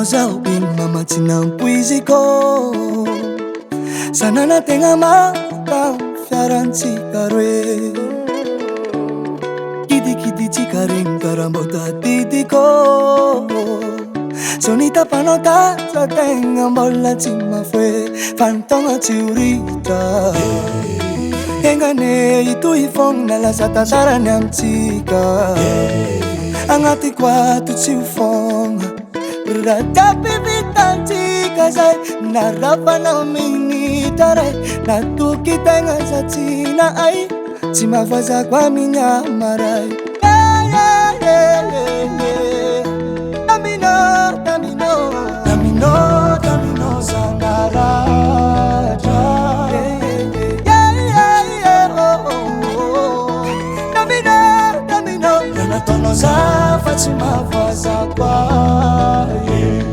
zao iny mamatsinampiziko sanana tegna maka fiarantsika roe kidikidytsika regny karaha mbô tadidiko so nitapanao taza tegna mbola tsy mafoe fa ny taogna tsy horitra egnane itoy fogna nalaza tantarany amitsika agnatiko ato tsy ho fogna raha jiaby vitantsika zay na rafanao minitra ray natoky tegna satsina ay tsy mavazako amin'ny amaray Tamino zangaratra Tamino Nataonao zafa tsy mavazako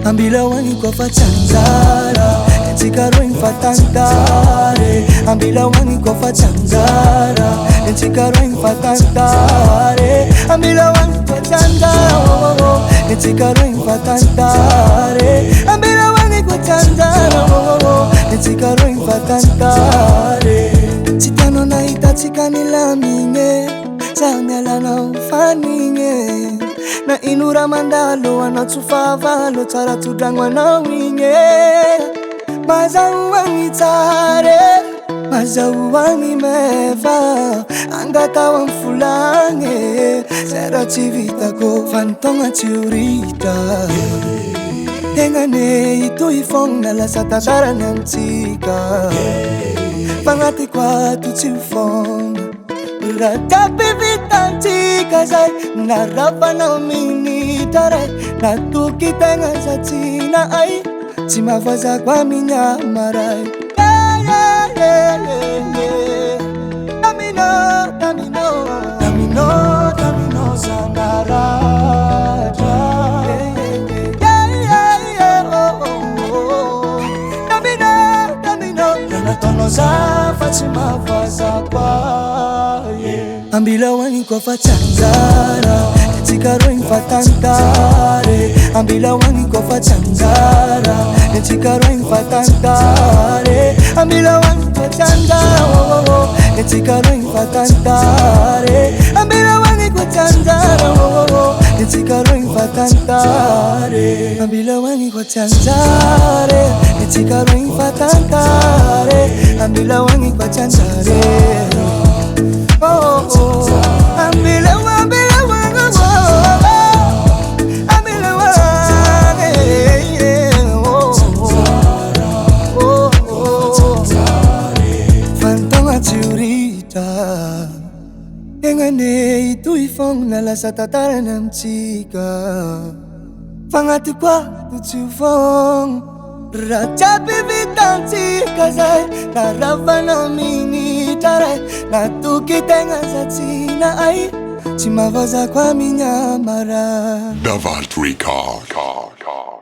ambila hoagny kofa Tsy Anjara Entsika roa infatantare ambila hoagny kofa Tsy Anjara Entsika roa infatantare ambila hoagny kofa Tsy Anjara Entsika roa infatantare ambila hoagny kofa Tsy Anjara Entsika roa infatantare tsy tianao nahitatsika nilamigny zaho mialanao fanigny na ino raha mandalo anao tsy favalo tsara tsodragno anao igny mazahoagny tsare mazahoagny meva angatao amy folagny zay raha tsy vitako fa ny taogna tsy horitra tegnane itoy fogna lasa tantarany amitsika fagnatiko ato tsy ho fogna raha jiaby vitantsika zay na rafanao minitra ray natoky tegna satsina ay tsy mavazako amin'ny amaray Tamino zangaratra Tamino Nataonao zafa tsy mavazako ambila hoagny kofa Tsy Anjara Entsika roa infatantare ambila hoagny kofa Tsy Anjara Entsika roa infatantare ambila hoagny kofa Tsy Anjara Entsika roa infatantare ambila hoagny kofa Tsy Anjara Entsika roa infatantare ambila hoagny kofa Tsy Anjara Entsika roa infatantare ambila hoagny kofa Tsy Anjara egnane itoy fogna lasa tantarany amitsika fagnatiko ato tsy ho fogna raha jiaby vitantsika zay na rafanao minitra ray natoky tegna satsina ay tsy mavazako amin'ny amara Davalt Rwikordz